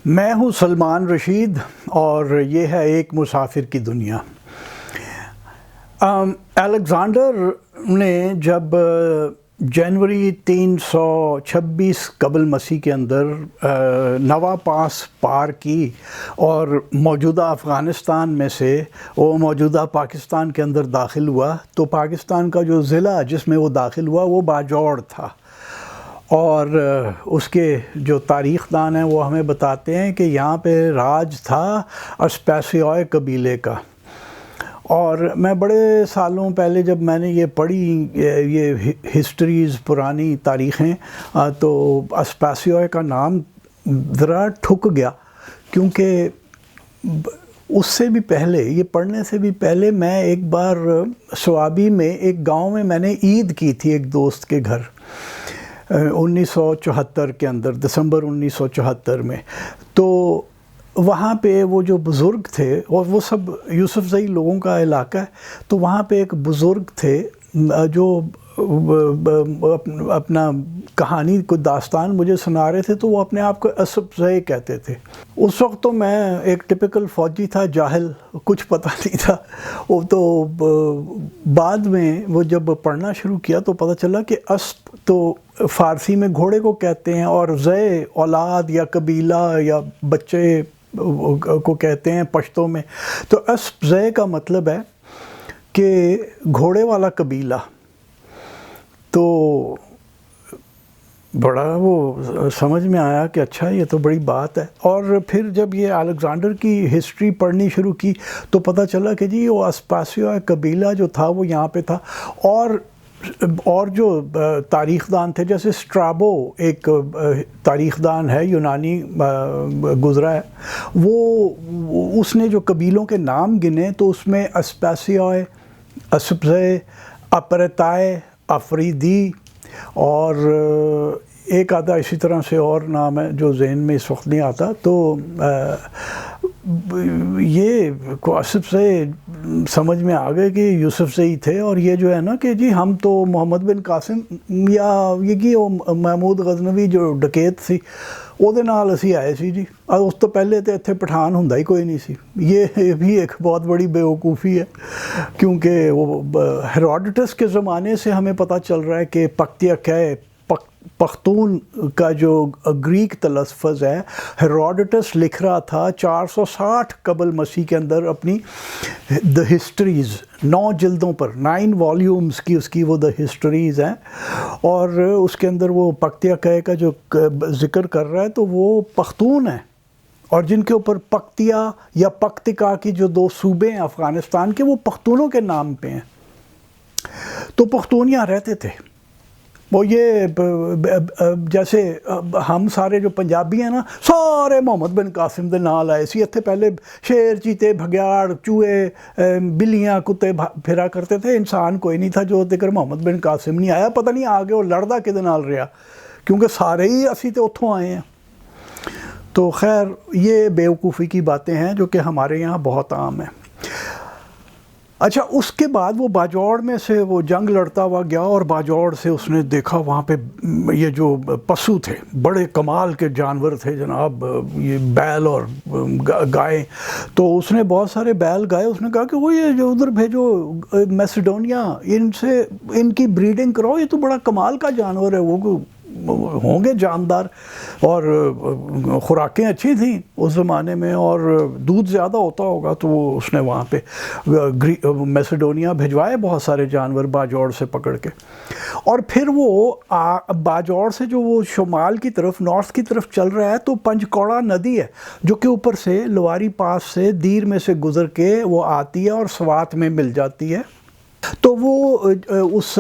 میں ہوں سلمان رشید اور یہ ہے ایک مسافر کی دنیا۔ الیگزینڈر نے جب جنوری 326 قبل مسیح کے اندر نوا پاس پار کی اور موجودہ افغانستان میں سے وہ موجودہ پاکستان کے اندر داخل ہوا، تو پاکستان کا جو ضلع جس میں وہ داخل ہوا وہ باجوڑ تھا، اور اس کے جو تاریخ دان ہیں وہ ہمیں بتاتے ہیں کہ یہاں پہ راج تھا اسپیسیوئے قبیلے کا۔ اور میں بڑے سالوں پہلے جب میں نے یہ پڑھی یہ ہسٹریز، پرانی تاریخیں، تو اسپیسیوئے کا نام ذرا ٹھک گیا، کیونکہ اس سے بھی پہلے، یہ پڑھنے سے بھی پہلے، میں ایک بار سوابی میں ایک گاؤں میں نے عید کی تھی ایک دوست کے گھر 1974 کے اندر، دسمبر 1974 میں۔ تو وہاں پہ وہ جو بزرگ تھے، اور وہ سب یوسف زئی لوگوں کا علاقہ ہے، تو وہاں پہ ایک بزرگ تھے جو اپنا کہانی کو داستان مجھے سنا رہے تھے، تو وہ اپنے آپ کو اسب زئی کہتے تھے۔ اس وقت تو میں ایک ٹپیکل فوجی تھا، جاہل، کچھ پتہ نہیں تھا۔ وہ تو بعد میں وہ جب پڑھنا شروع کیا تو پتہ چلا کہ اسب تو فارسی میں گھوڑے کو کہتے ہیں، اور زئی اولاد یا قبیلہ یا بچے کو کہتے ہیں پشتو میں۔ تو اسب زئی کا مطلب ہے کہ گھوڑے والا قبیلہ۔ تو بڑا وہ سمجھ میں آیا کہ اچھا یہ تو بڑی بات ہے۔ اور پھر جب یہ الیگزینڈر کی ہسٹری پڑھنی شروع کی تو پتہ چلا کہ جی وہ اسپیسیوئے قبیلہ جو تھا وہ یہاں پہ تھا، اور جو تاریخ دان تھے، جیسے اسٹرابو ایک تاریخ دان ہے، یونانی گزرا ہے، وہ اس نے جو قبیلوں کے نام گنے تو اس میں اسپیسیوئے، اسب زئی، اپرتائے، افریدی، اور ایک آدھا اسی طرح سے اور نام ہے جو ذہن میں اس وقت نہیں آتا۔ تو یہ اسب زئی سمجھ میں آ گئے کہ یوسف زئی تھے، اور یہ جو ہے نا کہ جی ہم تو محمد بن قاسم یا یہ محمود غزنوی جو ڈکیت سی ਉਹਦੇ ਨਾਲ ਅਸੀਂ ਆਏ ਸੀ ਜੀ، ਉਸ ਤੋਂ ਪਹਿਲੇ تو ਇੱਥੇ پٹھان ਹੁੰਦਾ ہی کوئی نہیں سی۔ یہ بھی ایک بہت بڑی بیوقوفی ہے، کیونکہ وہ ہیروڈوٹس کے زمانے سے ہمیں پتہ چل رہا ہے کہ پختیاکے، پختون کا جو گریک تلفظ ہے، ہیروڈوٹس لکھ رہا تھا 460 قبل مسیح کے اندر اپنی دا ہسٹریز، 9 جلدوں پر، 9 والیومز کی اس کی وہ دا ہسٹریز ہیں، اور اس کے اندر وہ پختیاکے کا جو ذکر کر رہا ہے تو وہ پختون ہیں، اور جن کے اوپر پکتیا یا پکتکا کی جو 2 صوبے ہیں افغانستان کے، وہ پختونوں کے نام پہ ہیں۔ تو پختون یہاں رہتے تھے۔ وہ یہ جیسے ہم سارے جو پنجابی ہیں نا، سارے محمد بن قاسم دے نال آئے سی۔ اتنے پہلے شیر، چیتے، بھگیاڑ، چوہے، بلیاں، کتے پھرا کرتے تھے، انسان کوئی نہیں تھا جو تک محمد بن قاسم نہیں آیا۔ پتہ نہیں آگے وہ لڑدا کدے نال رہا، کیونکہ سارے ہی اسی تے اتھوں آئے ہیں۔ تو خیر یہ بیوقوفی کی باتیں ہیں جو کہ ہمارے یہاں بہت عام ہیں۔ اچھا، اس کے بعد وہ باجوڑ میں سے وہ جنگ لڑتا ہوا گیا، اور باجوڑ سے اس نے دیکھا وہاں پہ یہ جو پشو تھے، بڑے کمال کے جانور تھے جناب، یہ بیل اور گائے۔ تو اس نے بہت سارے بیل گائے، اس نے کہا کہ وہ یہ جو ادھر بھیجو میسیڈونیا، ان کی بریڈنگ کراؤ، یہ تو بڑا کمال کا جانور ہے، وہ ہوں گے جاندار، اور خوراکیں اچھی تھیں اس زمانے میں، اور دودھ زیادہ ہوتا ہوگا، تو وہ اس نے وہاں پہ میسیڈونیا بھجوائے بہت سارے جانور باجوڑ سے پکڑ کے۔ اور پھر وہ باجوڑ سے جو وہ شمال کی طرف، نارتھ کی طرف چل رہا ہے، تو پنجکوڑا ندی ہے جو کہ اوپر سے لواری پاس سے، دیر میں سے گزر کے وہ آتی ہے اور سوات میں مل جاتی ہے۔ تو وہ اس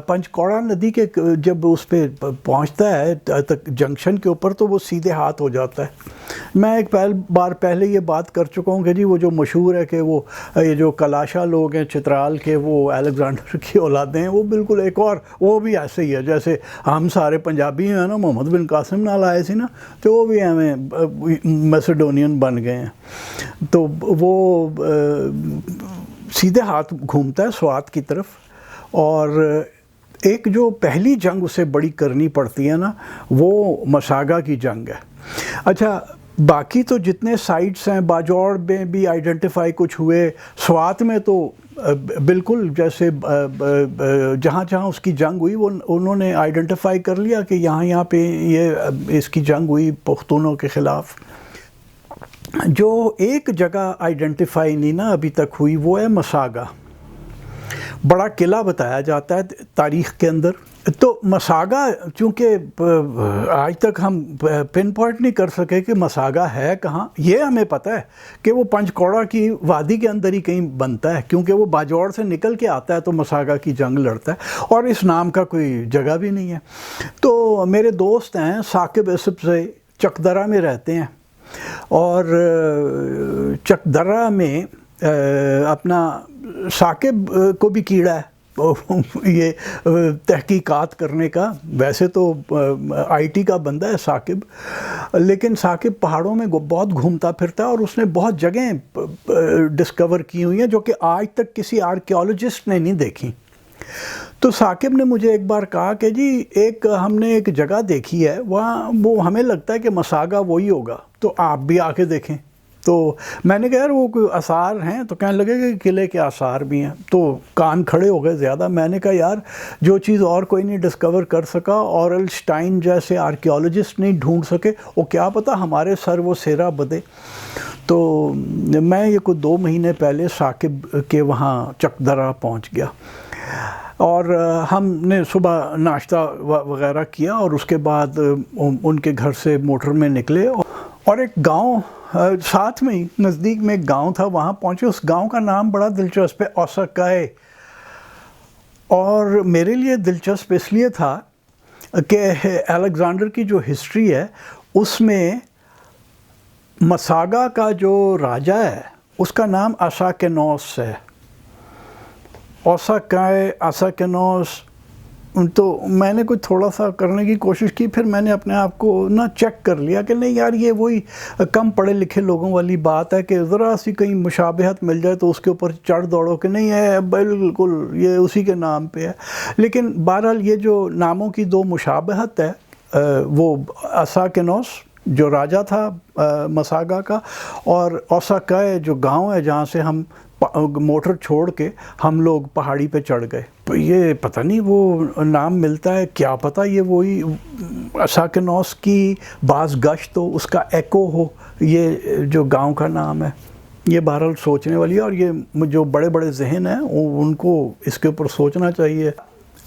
پنجکوڑا ندی کے جب اس پہ پہنچتا ہے جنکشن کے اوپر، تو وہ سیدھے ہاتھ ہو جاتا ہے۔ میں ایک بار پہلے یہ بات کر چکا ہوں کہ جی وہ جو مشہور ہے کہ وہ یہ جو کلاشا لوگ ہیں چترال کے، وہ الیگزینڈر کی اولادیں ہیں، وہ بالکل ایک اور وہ بھی ایسے ہی ہے جیسے ہم سارے پنجابی ہیں نا، محمد بن قاسم نال آئے سی نا، تو وہ بھی ہمیں میسیڈونین بن گئے ہیں۔ تو وہ سیدھے ہاتھ گھومتا ہے سوات کی طرف، اور ایک جو پہلی جنگ اسے بڑی کرنی پڑتی ہے نا، وہ مساگا کی جنگ ہے۔ اچھا، باقی تو جتنے سائٹس ہیں باجوڑ میں بھی آئیڈینٹیفائی کچھ ہوئے، سوات میں تو بالکل جیسے جہاں جہاں اس کی جنگ ہوئی وہ انہوں نے آئیڈینٹیفائی کر لیا کہ یہاں پہ یہ اس کی جنگ ہوئی پختونوں کے خلاف۔ جو ایک جگہ آئیڈینٹیفائی نہیں نا ابھی تک ہوئی وہ ہے مساگا، بڑا قلعہ بتایا جاتا ہے تاریخ کے اندر۔ تو مساگا چونکہ آج تک ہم پن پوائنٹ نہیں کر سکے کہ مساگا ہے کہاں، یہ ہمیں پتہ ہے کہ وہ پنچ کوڑا کی وادی کے اندر ہی کہیں بنتا ہے، کیونکہ وہ باجوڑ سے نکل کے آتا ہے تو مساگا کی جنگ لڑتا ہے، اور اس نام کا کوئی جگہ بھی نہیں ہے۔ تو میرے دوست ہیں ثاقب اسب سے، چک درہ میں رہتے ہیں، اور چک درہ میں اپنا ثاقب کو بھی کیڑا ہے یہ تحقیقات کرنے کا۔ ویسے تو آئی ٹی کا بندہ ہے ثاقب، لیکن ثاقب پہاڑوں میں بہت گھومتا پھرتا ہے، اور اس نے بہت جگہیں ڈسکور کی ہوئی ہیں جو کہ آج تک کسی آرکیولوجسٹ نے نہیں دیکھی۔ تو ثاقب نے مجھے ایک بار کہا کہ جی ہم نے ایک جگہ دیکھی ہے وہاں، وہ ہمیں لگتا ہے کہ مساگا وہی ہوگا، تو آپ بھی آ کے دیکھیں۔ تو میں نے کہا یار وہ کوئی آثار ہیں؟ تو کہنے لگے کہ قلعے کے آثار بھی ہیں۔ تو کان کھڑے ہو گئے زیادہ۔ میں نے کہا یار جو چیز اور کوئی نہیں ڈسکور کر سکا، اورل سٹائن جیسے آرکیولوجسٹ نہیں ڈھونڈ سکے، وہ کیا پتہ ہمارے سر وہ سیرا بدے۔ تو میں یہ کوئی 2 مہینے پہلے ثاقب کے وہاں چک درہ پہنچ گیا، اور ہم نے صبح ناشتہ وغیرہ کیا، اور اس کے بعد ان کے گھر سے موٹر میں نکلے، اور ایک گاؤں ساتھ میں ہی نزدیک میں ایک گاؤں تھا، وہاں پہنچے۔ اس گاؤں کا نام بڑا دلچسپ ہے، اوساکائے، اور میرے لیے دلچسپ اس لیے تھا کہ الیگزینڈر کی جو ہسٹری ہے اس میں مساگا کا جو راجہ ہے اس کا نام اساکینوس ہے، اوساکائے اساکینوس۔ تو میں نے کچھ تھوڑا سا کرنے کی کوشش کی، پھر میں نے اپنے آپ کو چیک کر لیا کہ نہیں یار یہ وہی کم پڑھے لکھے لوگوں والی بات ہے کہ ذرا سی کہیں مشابہت مل جائے تو اس کے اوپر چڑھ دوڑو کہ نہیں ہے بالکل یہ اسی کے نام پہ ہے۔ لیکن بہرحال یہ جو ناموں کی 2 مشابہت ہے، وہ اساکینوس جو راجہ تھا مساگا کا، اور اوساکائے جو گاؤں ہے جہاں سے ہم موٹر چھوڑ کے ہم لوگ پہاڑی پہ چڑھ گئے۔ یہ پتہ نہیں وہ نام ملتا ہے، کیا پتہ یہ وہی اساکینوس کی بعض گشت ہو، اس کا ایکو ہو، یہ جو گاؤں کا نام ہے۔ یہ بہرحال سوچنے والی ہے، اور یہ جو بڑے بڑے ذہن ہیں ان کو اس کے اوپر سوچنا چاہیے۔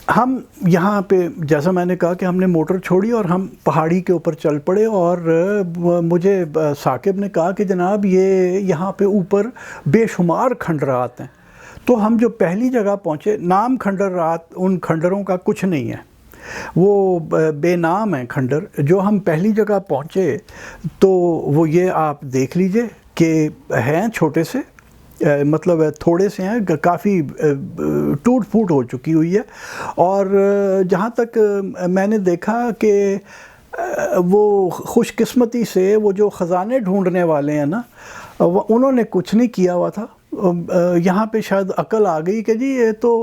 ہم یہاں پہ جیسا میں نے کہا کہ ہم نے موٹر چھوڑی اور ہم پہاڑی کے اوپر چل پڑے، اور مجھے ثاقب نے کہا کہ جناب یہ یہاں پہ اوپر بے شمار کھنڈرات ہیں۔ تو ہم جو پہلی جگہ پہنچے، نام کھنڈرات ان کھنڈروں کا کچھ نہیں ہے، وہ بے نام ہیں کھنڈر۔ جو ہم پہلی جگہ پہنچے تو وہ یہ آپ دیکھ لیجئے کہ ہیں چھوٹے سے، مطلب تھوڑے سے ہیں، کافی ٹوٹ پھوٹ ہو چکی ہوئی ہے، اور جہاں تک میں نے دیکھا کہ وہ خوش قسمتی سے وہ جو خزانے ڈھونڈنے والے ہیں نا، انہوں نے کچھ نہیں کیا ہوا تھا۔ یہاں پہ شاید عقل آ گئی کہ جی یہ تو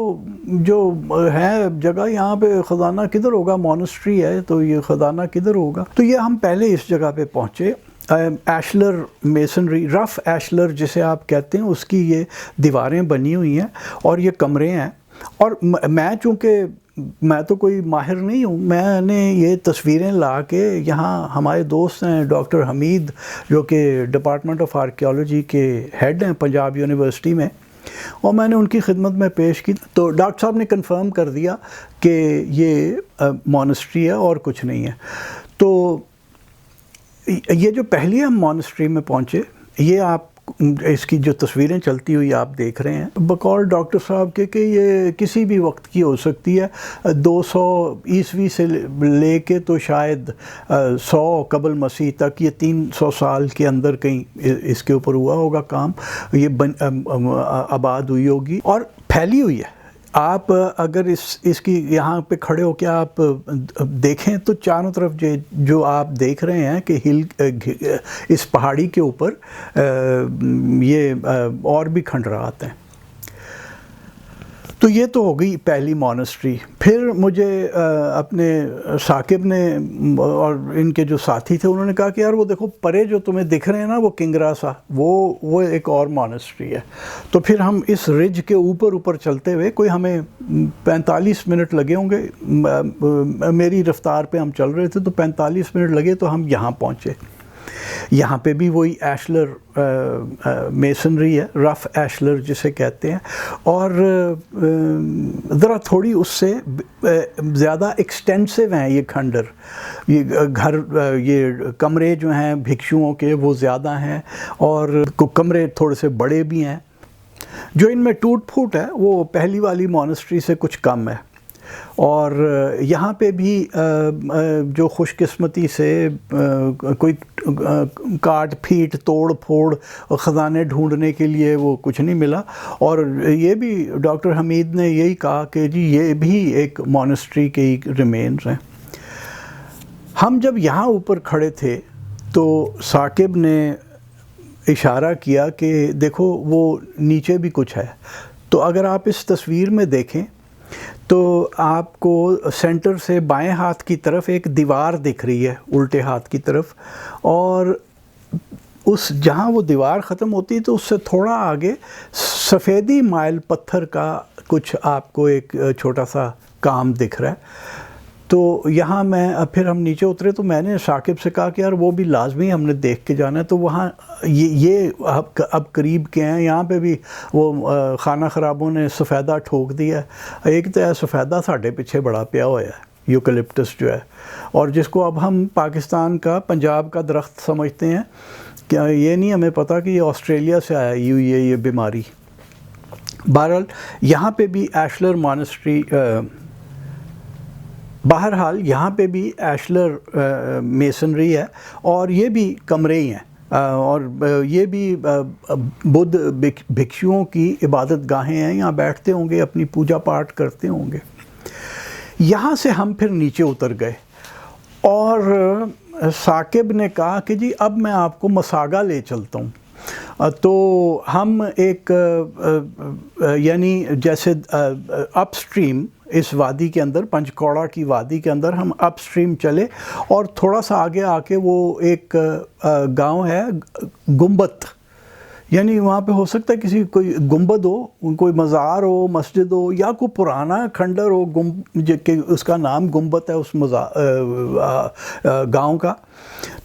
جو ہے جگہ یہاں پہ خزانہ کدھر ہوگا، مونسٹری ہے تو یہ خزانہ کدھر ہوگا۔ تو یہ ہم پہلے اس جگہ پہ پہنچے، ایشلر میسنری، رف ایشلر جسے آپ کہتے ہیں، اس کی یہ دیواریں بنی ہوئی ہیں اور یہ کمرے ہیں۔ اور میں چونکہ میں تو کوئی ماہر نہیں ہوں، میں نے یہ تصویریں لا کے یہاں ہمارے دوست ہیں ڈاکٹر حمید جو کہ ڈپارٹمنٹ آف آرکیالوجی کے ہیڈ ہیں پنجاب یونیورسٹی میں، اور میں نے ان کی خدمت میں پیش کی، تو ڈاکٹر صاحب نے کنفرم کر دیا کہ یہ مونسٹری ہے اور کچھ نہیں ہے۔ تو یہ جو پہلی ہم مونسٹری میں پہنچے، یہ آپ اس کی جو تصویریں چلتی ہوئی آپ دیکھ رہے ہیں، بقول ڈاکٹر صاحب کے کہ یہ کسی بھی وقت کی ہو سکتی ہے، 200 عیسوی سے لے کے تو شاید 100 قبل مسیح تک، یہ 300 سال کے اندر کہیں اس کے اوپر ہوا ہوگا کام، یہ آباد ہوئی ہوگی اور پھیلی ہوئی ہے۔ آپ اگر اس کی یہاں پہ کھڑے ہو کے آپ دیکھیں تو چاروں طرف جو آپ دیکھ رہے ہیں کہ اس پہاڑی کے اوپر یہ اور بھی کھنڈرات ہیں۔ تو یہ تو ہو گئی پہلی مونسٹری. پھر مجھے اپنے ثاقب نے اور ان کے جو ساتھی تھے انہوں نے کہا کہ یار وہ دیکھو پرے جو تمہیں دکھ رہے ہیں نا وہ کنگرا سا وہ ایک اور مونسٹری ہے. تو پھر ہم اس رج کے اوپر چلتے ہوئے کوئی ہمیں 45 منٹ لگے ہوں گے, میری رفتار پہ ہم چل رہے تھے تو 45 منٹ لگے تو ہم یہاں پہنچے. یہاں پہ بھی وہی ایشلر میسنری ہے, رف ایشلر جسے کہتے ہیں, اور ذرا تھوڑی اس سے زیادہ ایکسٹینسو ہیں یہ کھنڈر. یہ گھر, یہ کمرے جو ہیں بھکشوؤں کے وہ زیادہ ہیں, اور کمرے تھوڑے سے بڑے بھی ہیں. جو ان میں ٹوٹ پھوٹ ہے وہ پہلی والی مونسٹری سے کچھ کم ہے. اور یہاں پہ بھی جو خوش قسمتی سے کوئی کاٹ پھیٹ توڑ پھوڑ خزانے ڈھونڈنے کے لیے وہ کچھ نہیں ملا. اور یہ بھی ڈاکٹر حمید نے یہی کہا کہ جی یہ بھی ایک مونسٹری کے ہی ریمینز ہیں. ہم جب یہاں اوپر کھڑے تھے تو ثاقب نے اشارہ کیا کہ دیکھو وہ نیچے بھی کچھ ہے. تو اگر آپ اس تصویر میں دیکھیں تو آپ کو سینٹر سے بائیں ہاتھ کی طرف ایک دیوار دکھ رہی ہے الٹے ہاتھ کی طرف, اور اس جہاں وہ دیوار ختم ہوتی ہے تو اس سے تھوڑا آگے سفیدی مائل پتھر کا کچھ آپ کو ایک چھوٹا سا کام دکھ رہا ہے. تو یہاں پھر ہم نیچے اترے تو میں نے ثاقب سے کہا کہ یار وہ بھی لازمی ہم نے دیکھ کے جانا ہے. تو وہاں یہ اب قریب کے ہیں, یہاں پہ بھی وہ خانہ خرابوں نے سفیدہ ٹھوک دیا ہے. ایک تو ہے سفیدہ ساڈے پیچھے بڑا پیا ہوا ہے, یوکلپٹس جو ہے, اور جس کو اب ہم پاکستان کا پنجاب کا درخت سمجھتے ہیں. کیا یہ نہیں ہمیں پتہ کہ یہ آسٹریلیا سے آیا یہ بیماری. بہرحال یہاں پہ بھی ایشلر مونسٹری, بہرحال یہاں پہ بھی ایشلر میسنری ہے, اور یہ بھی کمرے ہی ہیں, اور یہ بھی بدھ بھکشوؤں کی عبادت گاہیں ہیں. یہاں بیٹھتے ہوں گے, اپنی پوجا پاٹ کرتے ہوں گے. یہاں سے ہم پھر نیچے اتر گئے, اور ثاقب نے کہا کہ جی اب میں آپ کو مساگا لے چلتا ہوں. تو ہم ایک یعنی جیسے اپ سٹریم اس وادی کے اندر, پنچکوڑا کی وادی کے اندر ہم اپ سٹریم چلے, اور تھوڑا سا آگے آ کے وہ ایک گاؤں ہے گنبت, یعنی وہاں پہ ہو سکتا ہے کسی کوئی گنبد ہو, کوئی مزار ہو, مسجد ہو, یا کوئی پرانا کھنڈر ہو کہ اس کا نام گنبت ہے اس گاؤں کا.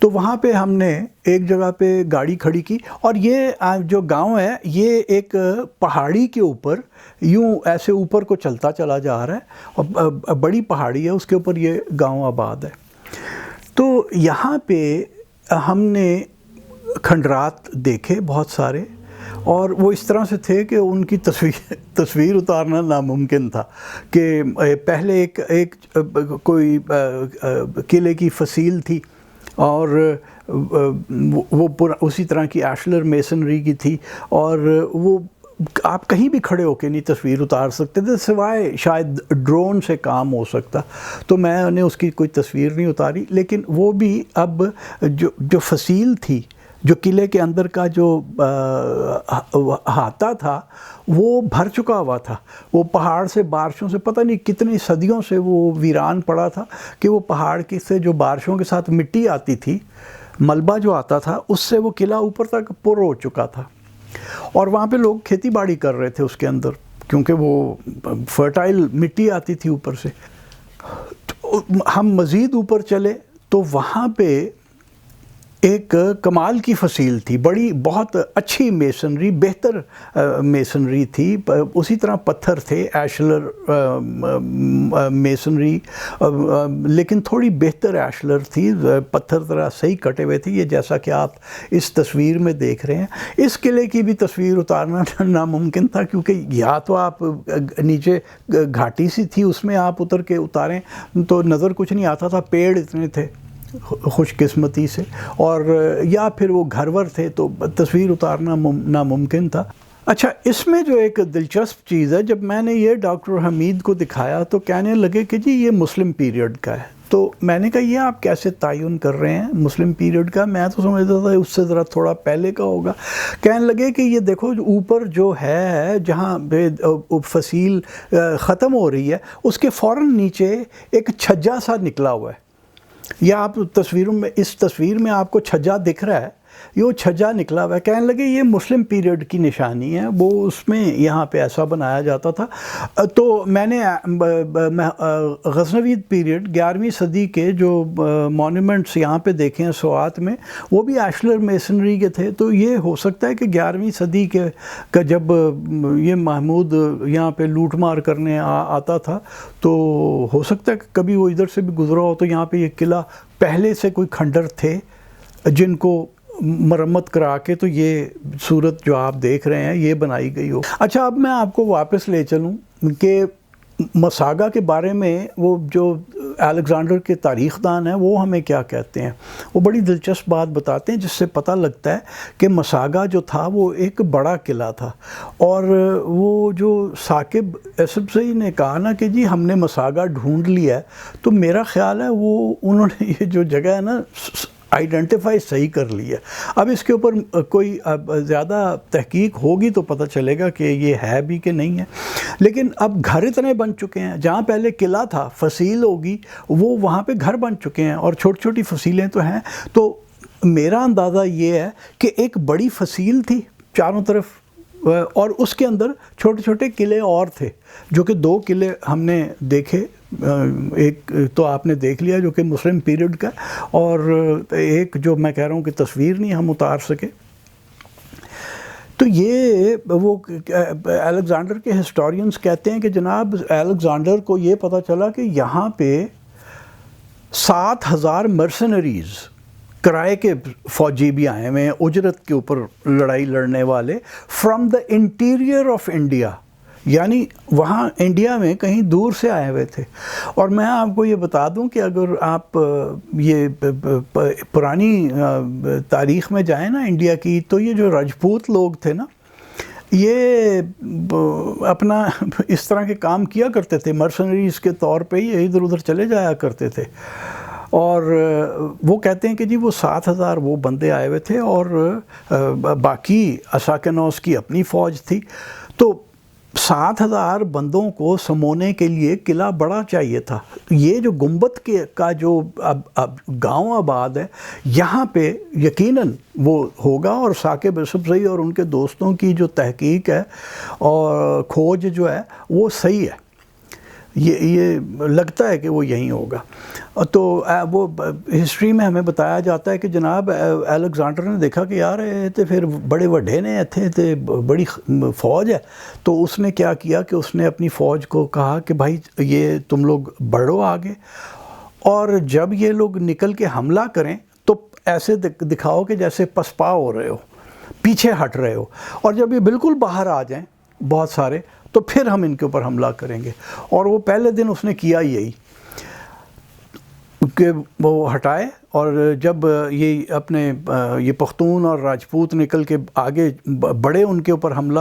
تو وہاں پہ ہم نے ایک جگہ پہ گاڑی کھڑی کی, اور یہ جو گاؤں ہے یہ ایک پہاڑی کے اوپر یوں ایسے اوپر کو چلتا چلا جا رہا ہے, اور بڑی پہاڑی ہے اس کے اوپر یہ گاؤں آباد ہے. تو یہاں پہ ہم نے کھنڈرات دیکھے بہت سارے, اور وہ اس طرح سے تھے کہ ان کی تصویر اتارنا ناممکن تھا. کہ پہلے ایک کوئی قلعے کی فصیل تھی, اور وہ اسی طرح کی ایشلر میسنری کی تھی, اور وہ آپ کہیں بھی کھڑے ہو کے نہیں تصویر اتار سکتے تھے سوائے شاید ڈرون سے کام ہو سکتا. تو میں نے اس کی کوئی تصویر نہیں اتاری, لیکن وہ بھی اب جو فصیل تھی, جو قلعے کے اندر کا جو احاطہ تھا وہ بھر چکا ہوا تھا. وہ پہاڑ سے بارشوں سے پتہ نہیں کتنی صدیوں سے وہ ویران پڑا تھا, کہ وہ پہاڑ کی سے جو بارشوں کے ساتھ مٹی آتی تھی, ملبہ جو آتا تھا, اس سے وہ قلعہ اوپر تک پر ہو چکا تھا. اور وہاں پہ لوگ کھیتی باڑی کر رہے تھے اس کے اندر, کیونکہ وہ فرٹائل مٹی آتی تھی اوپر سے. تو ہم مزید اوپر چلے تو وہاں پہ ایک کمال کی فصیل تھی, بڑی بہت اچھی میسنری, بہتر میسنری تھی. اسی طرح پتھر تھے, ایشلر میسنری, لیکن تھوڑی بہتر ایشلر تھی. پتھر ذرا صحیح کٹے ہوئے تھے, یہ جیسا کہ آپ اس تصویر میں دیکھ رہے ہیں. اس قلعے کی بھی تصویر اتارنا ناممکن تھا, کیونکہ یا تو آپ نیچے گھاٹی سی تھی اس میں آپ اتر کے اتاریں تو نظر کچھ نہیں آتا تھا, پیڑ اتنے تھے خوش قسمتی سے, اور یا پھر وہ گھرور تھے تو تصویر اتارنا ناممکن تھا. اچھا, اس میں جو ایک دلچسپ چیز ہے, جب میں نے یہ ڈاکٹر حمید کو دکھایا تو کہنے لگے کہ جی یہ مسلم پیریڈ کا ہے. تو میں نے کہا یہ آپ کیسے تعین کر رہے ہیں مسلم پیریڈ کا؟ میں تو سمجھتا تھا اس سے ذرا تھوڑا پہلے کا ہوگا۔ کہنے لگے کہ یہ دیکھو اوپر جو ہے جہاں فصیل ختم ہو رہی ہے اس کے فوراً نیچے ایک چھجا سا نکلا ہوا ہے، یا آپ تصویروں میں اس تصویر میں آپ کو چھجا دکھ رہا ہے، یہ وہ چھجا نکلا ہوا ہے۔ کہنے لگے یہ مسلم پیریڈ کی نشانی ہے، وہ اس میں یہاں پہ ایسا بنایا جاتا تھا۔ تو میں نے غزنوی پیریڈ 11ویں صدی کے جو مونومنٹس یہاں پہ دیکھے ہیں سوات میں، وہ بھی ایشلر میسنری کے تھے۔ تو یہ ہو سکتا ہے کہ 11ویں صدی کا جب یہ محمود یہاں پہ لوٹ مار کرنے آتا تھا تو ہو سکتا ہے کہ کبھی وہ ادھر سے بھی گزرا ہو، تو یہاں پہ یہ قلعہ پہلے سے کوئی کھنڈر تھے جن کو مرمت کرا کے تو یہ صورت جو آپ دیکھ رہے ہیں یہ بنائی گئی ہو۔ اچھا، اب میں آپ کو واپس لے چلوں کہ مساگا کے بارے میں وہ جو الیگزینڈر کے تاریخ دان ہیں وہ ہمیں کیا کہتے ہیں۔ وہ بڑی دلچسپ بات بتاتے ہیں جس سے پتہ لگتا ہے کہ مساگا جو تھا وہ ایک بڑا قلعہ تھا، اور وہ جو ثاقب یوسفزئی نے کہا نا کہ جی ہم نے مساگا ڈھونڈ لیا ہے، تو میرا خیال ہے وہ انہوں نے یہ جو جگہ ہے نا آئیڈینٹیفائی صحیح کر لی ہے۔ اب اس کے اوپر کوئی زیادہ تحقیق ہوگی تو پتہ چلے گا کہ یہ ہے بھی کہ نہیں ہے، لیکن اب گھر اتنے بن چکے ہیں، جہاں پہلے قلعہ تھا فصیل ہوگی وہ وہاں پہ گھر بن چکے ہیں، اور چھوٹی چھوٹی فصیلیں تو ہیں۔ تو میرا اندازہ یہ ہے کہ ایک بڑی فصیل تھی چاروں طرف، اور اس کے اندر چھوٹے چھوٹے قلعے اور تھے، جو کہ 2 قلعے ہم نے دیکھے، ایک تو آپ نے دیکھ لیا جو کہ مسلم پیریڈ کا، اور ایک جو میں کہہ رہا ہوں کہ تصویر نہیں ہم اتار سکے۔ تو یہ وہ الیگزینڈر کے ہسٹورینز کہتے ہیں کہ جناب الیگزینڈر کو یہ پتہ چلا کہ یہاں پہ 7,000 مرسنریز کرائے کے فوجی بھی آئے ہوئے ہیں، اجرت کے اوپر لڑائی لڑنے والے، from the interior of India, یعنی وہاں انڈیا میں کہیں دور سے آئے ہوئے تھے۔ اور میں آپ کو یہ بتا دوں کہ اگر آپ یہ پرانی تاریخ میں جائیں نا انڈیا کی، تو یہ جو راجپوت لوگ تھے نا یہ اپنا اس طرح کے کام کیا کرتے تھے، مرسنریز کے طور پہ یہ ادھر ادھر چلے جایا کرتے تھے۔ اور وہ کہتے ہیں کہ جی وہ 7,000 وہ بندے آئے ہوئے تھے، اور باقی اساکنوس کی اپنی فوج تھی۔ تو 7,000 بندوں کو سمونے کے لیے قلعہ بڑا چاہیے تھا۔ یہ جو گنبد کا جو اب گاؤں آباد ہے یہاں پہ یقیناً وہ ہوگا، اور ثاقب یوسفزئی اور ان کے دوستوں کی جو تحقیق ہے اور کھوج جو ہے وہ صحیح ہے، یہ لگتا ہے کہ وہ یہیں ہوگا۔ تو وہ ہسٹری میں ہمیں بتایا جاتا ہے کہ جناب الیگزینڈر نے دیکھا کہ یار تے پھر بڑے وڈے نے تھے تے بڑی فوج ہے، تو اس نے کیا کیا کہ اس نے اپنی فوج کو کہا کہ بھائی یہ تم لوگ بڑھو آگے، اور جب یہ لوگ نکل کے حملہ کریں تو ایسے دکھاؤ کہ جیسے پسپا ہو رہے ہو، پیچھے ہٹ رہے ہو، اور جب یہ بالکل باہر آ جائیں بہت سارے تو پھر ہم ان کے اوپر حملہ کریں گے۔ اور وہ پہلے دن اس نے کیا یہی کہ وہ ہٹائے، اور جب یہ اپنے یہ پختون اور راجپوت نکل کے آگے بڑے ان کے اوپر حملہ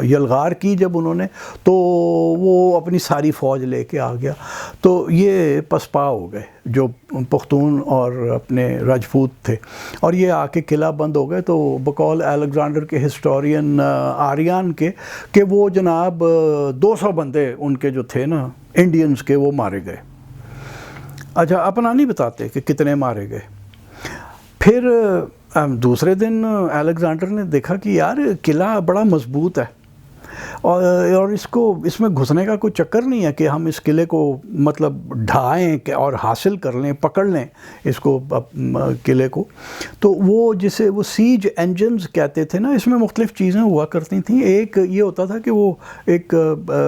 یلغار کی جب انہوں نے، تو وہ اپنی ساری فوج لے کے آ گیا، تو یہ پسپا ہو گئے جو پختون اور اپنے راجپوت تھے، اور یہ آ کے قلعہ بند ہو گئے۔ تو بقول الیگزینڈر کے ہسٹورین آریان کے کہ وہ جناب 200 بندے ان کے جو تھے نا انڈینز کے وہ مارے گئے۔ اچھا، اپنا نہیں بتاتے کہ کتنے مارے گئے۔ پھر دوسرے دن الیگزینڈر نے دیکھا کہ یار قلعہ بڑا مضبوط ہے، اور اس میں گھسنے کا کوئی چکر نہیں ہے کہ ہم اس قلعے کو مطلب ڈھائیں اور حاصل کر لیں، پکڑ لیں اس کو قلعے کو۔ تو وہ جسے وہ سیج انجنز کہتے تھے نا، اس میں مختلف چیزیں ہوا کرتی تھیں۔ ایک یہ ہوتا تھا کہ وہ ایک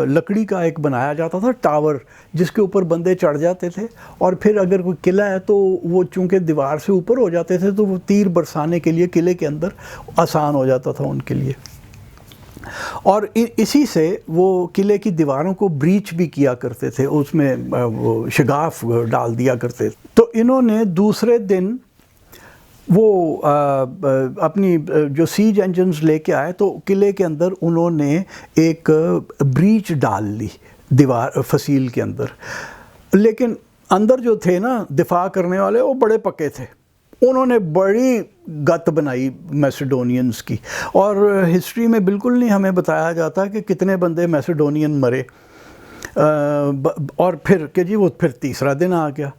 لکڑی کا ایک بنایا جاتا تھا ٹاور، جس کے اوپر بندے چڑھ جاتے تھے، اور پھر اگر کوئی قلعہ ہے تو وہ چونکہ دیوار سے اوپر ہو جاتے تھے تو وہ تیر برسانے کے لیے قلعے کے اندر آسان ہو جاتا تھا ان کے لیے، اور اسی سے وہ قلعے کی دیواروں کو بریچ بھی کیا کرتے تھے، اس میں وہ شگاف ڈال دیا کرتے تھے۔ تو انہوں نے دوسرے دن وہ اپنی جو سیج انجنز لے کے آئے تو قلعے کے اندر انہوں نے ایک بریچ ڈال لی دیوار فصیل کے اندر، لیکن اندر جو تھے نا دفاع کرنے والے وہ بڑے پکے تھے، انہوں نے بڑی گت بنائی میسیڈونینز کی، اور ہسٹری میں بالکل نہیں ہمیں بتایا جاتا کہ کتنے بندے میسیڈونین مرے، اور پھر کہ جی وہ پھر تیسرا دن آ گیا،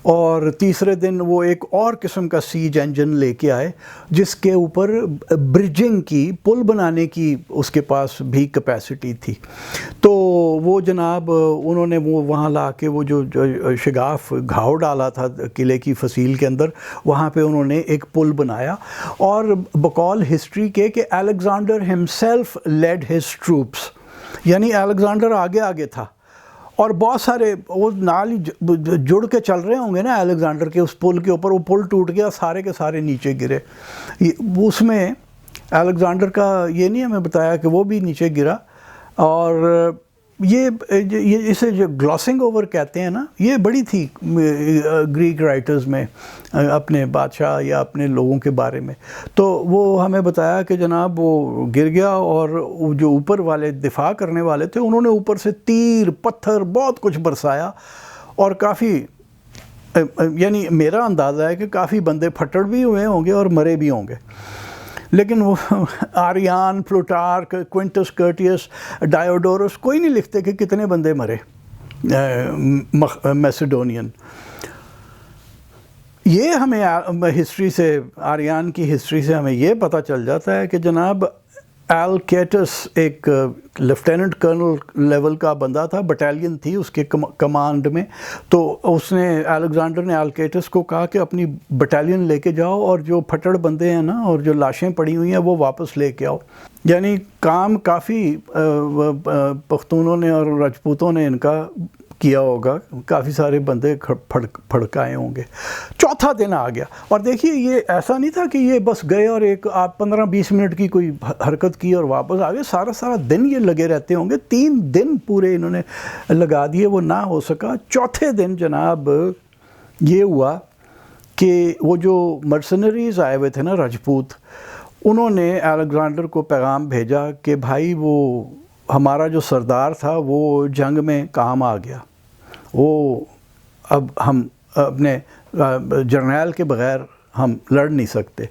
اور تیسرے دن وہ ایک اور قسم کا سیج انجن لے کے آئے جس کے اوپر برجنگ کی، پل بنانے کی اس کے پاس بھی کیپیسٹی تھی، تو وہ جناب انہوں نے وہ وہاں لا کے وہ جو شگاف گھاؤ ڈالا تھا قلعے کی فصیل کے اندر، وہاں پہ انہوں نے ایک پل بنایا، اور بقول ہسٹری کے کہ Alexander himself lead his troops, یعنی الیگزینڈر آگے آگے تھا، اور بہت سارے وہ نال ہی جڑ کے چل رہے ہوں گے نا الیگزینڈر کے اس پل کے اوپر، وہ پل ٹوٹ گیا، سارے کے سارے نیچے گرے، اس میں الیگزینڈر کا یہ نہیں ہمیں بتایا کہ وہ بھی نیچے گرا، اور یہ اسے جو گلاسنگ اوور کہتے ہیں نا، یہ بڑی تھی گریک رائٹرز میں اپنے بادشاہ یا اپنے لوگوں کے بارے میں، تو وہ ہمیں بتایا کہ جناب وہ گر گیا، اور جو اوپر والے دفاع کرنے والے تھے انہوں نے اوپر سے تیر پتھر بہت کچھ برسایا، اور کافی یعنی میرا اندازہ ہے کہ کافی بندے پھٹڑ بھی ہوئے ہوں گے اور مرے بھی ہوں گے، لیکن وہ آریان، پلوٹارک، کوئنٹس کرٹیس، ڈائیوڈورس کوئی نہیں لکھتے کہ کتنے بندے مرے میسیڈونین۔ یہ ہمیں ہسٹری سے، آریان کی ہسٹری سے ہمیں یہ پتہ چل جاتا ہے کہ جناب ایلکیٹس ایک لیفٹیننٹ کرنل لیول کا بندہ تھا، بٹالین تھی اس کے کمانڈ میں، تو اس نے الیگزینڈر نے ایلکیٹس کو کہا کہ اپنی بٹالین لے کے جاؤ، اور جو پھٹڑ بندے ہیں نا اور جو لاشیں پڑی ہوئی ہیں وہ واپس لے کے آؤ، یعنی کام کافی پختونوں نے اور راجپوتوں نے ان کا کیا ہوگا، کافی سارے بندے پھڑکائے ہوں گے۔ چوتھا دن آ گیا، اور دیکھیے یہ ایسا نہیں تھا کہ یہ بس گئے اور ایک آپ 15-20 منٹ کی کوئی حرکت کی اور واپس آ گئے، سارا دن یہ لگے رہتے ہوں گے، 3 دن پورے انہوں نے لگا دیے، وہ نہ ہو سکا۔ چوتھے دن جناب یہ ہوا کہ وہ جو مرسنریز آئے ہوئے تھے نا راجپوت، انہوں نے الیگزینڈر کو پیغام بھیجا کہ بھائی وہ ہمارا جو سردار تھا وہ جنگ میں کام آ گیا، وہ اب ہم اپنے جرنیل کے بغیر ہم لڑ نہیں سکتے،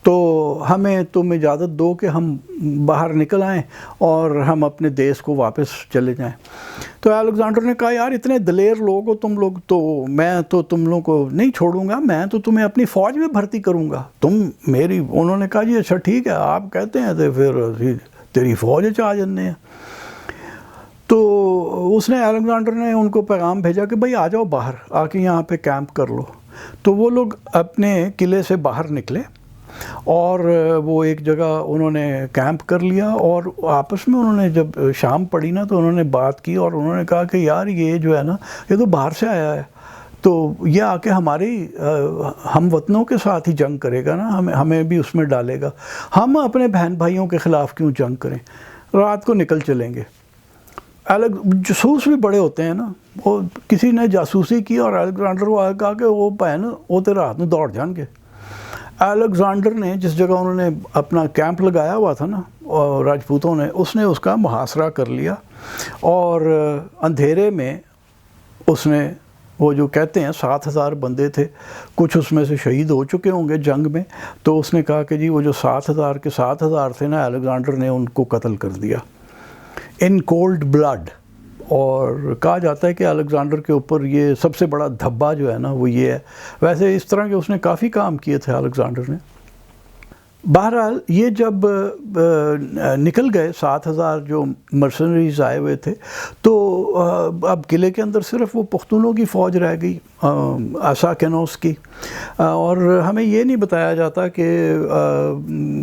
تو ہمیں تم اجازت دو کہ ہم باہر نکل آئیں اور ہم اپنے دیس کو واپس چلے جائیں۔ تو الیگزینڈر نے کہا یار اتنے دلیر لوگ ہو تم لوگ، تو میں تو تم لوگوں کو نہیں چھوڑوں گا، میں تو تمہیں اپنی فوج میں بھرتی کروں گا، تم میری۔ انہوں نے کہا جی اچھا ٹھیک ہے آپ کہتے ہیں تو پھر تیری فوج آ جانے ہیں۔ تو اس نے الیگزینڈر نے ان کو پیغام بھیجا کہ بھائی آ جاؤ باہر، آ کے یہاں پہ کیمپ کر لو۔ تو وہ لوگ اپنے قلعے سے باہر نکلے اور وہ ایک جگہ انہوں نے کیمپ کر لیا، اور آپس میں انہوں نے جب شام پڑی نا تو انہوں نے بات کی، اور انہوں نے کہا کہ یار یہ جو ہے نا یہ تو باہر سے آیا ہے، تو یہ آ کے ہماری ہم وطنوں کے ساتھ ہی جنگ کرے گا نا، ہمیں بھی اس میں ڈالے گا، ہم اپنے بہن بھائیوں کے خلاف کیوں جنگ کریں، رات کو نکل چلیں گے۔ جاسوس بھی بڑے ہوتے ہیں نا، وہ کسی نے جاسوسی کی اور الیگزینڈر کو آگے کہا کہ وہ بہن وہ تیرے ہاتھ میں دوڑ جان گے۔ الیگزینڈر نے جس جگہ انہوں نے اپنا کیمپ لگایا ہوا تھا نا راجپوتوں نے، اس نے اس کا محاصرہ کر لیا، اور اندھیرے میں اس نے وہ جو کہتے ہیں 7,000 بندے تھے، کچھ اس میں سے شہید ہو چکے ہوں گے جنگ میں، تو اس نے کہا کہ جی وہ جو 7,000 کے 7,000 تھے نا، الیگزینڈر نے ان کو قتل کر دیا ان کولڈ بلڈ۔ اور کہا جاتا ہے کہ الیگزینڈر کے اوپر یہ سب سے بڑا دھبا جو ہے نا وہ یہ ہے، ویسے اس طرح کے اس نے کافی کام کیے تھے الیگزینڈر نے۔ بہرحال یہ جب نکل گئے 7,000 جو مرسنریز آئے ہوئے تھے، تو اب قلعے کے اندر صرف وہ پختونوں کی فوج رہ گئی، آساکینوس کی، اور ہمیں یہ نہیں بتایا جاتا کہ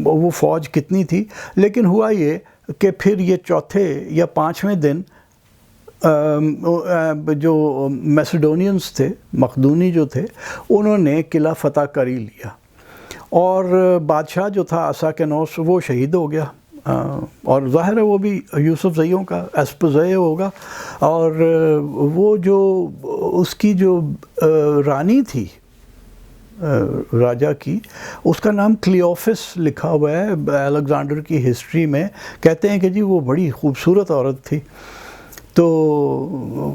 وہ فوج کتنی تھی، لیکن ہوا یہ کہ پھر یہ چوتھے یا 5ویں دن جو میسیڈونینز تھے، مقدونی جو تھے، انہوں نے قلعہ فتح کر ہی لیا، اور بادشاہ جو تھا آساکینوس وہ شہید ہو گیا، اور ظاہر ہے وہ بھی یوسف زئیوں کا اسپزے ہوگا، اور وہ جو اس کی جو رانی تھی راجہ کی، اس کا نام کلیوفس لکھا ہوا ہے الیگزینڈر کی ہسٹری میں، کہتے ہیں کہ جی وہ بڑی خوبصورت عورت تھی، تو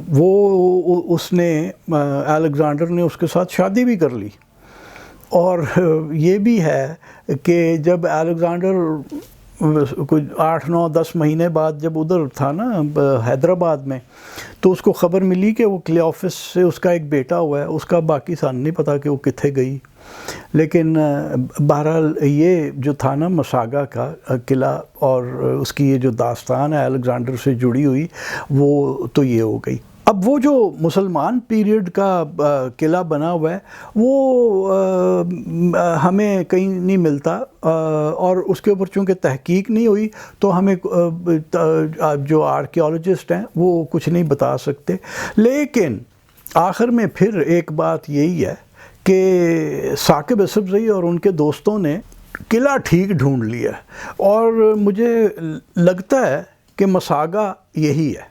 وہ اس نے الیگزینڈر نے اس کے ساتھ شادی بھی کر لی. اور یہ بھی ہے کہ جب الیگزینڈر کچھ 8-9-10 مہینے بعد جب ادھر تھا نا حیدرآباد میں، تو اس کو خبر ملی کہ وہ کلیوپس سے اس کا ایک بیٹا ہوا ہے. اس کا باقی سان نہیں پتا کہ وہ کتنے گئی، لیکن بہرحال یہ جو تھا نا مساگا کا قلعہ اور اس کی یہ جو داستان ہے الیگزینڈر سے جڑی ہوئی، وہ تو یہ ہو گئی. اب وہ جو مسلمان پیریڈ کا قلعہ بنا ہوا ہے وہ ہمیں کہیں نہیں ملتا، اور اس کے اوپر چونکہ تحقیق نہیں ہوئی تو ہمیں جو آرکیالوجسٹ ہیں وہ کچھ نہیں بتا سکتے. لیکن آخر میں پھر ایک بات یہی ہے کہ ثاقب یوسفزئی اور ان کے دوستوں نے قلعہ ٹھیک ڈھونڈ لیا، اور مجھے لگتا ہے کہ مساگا یہی ہے.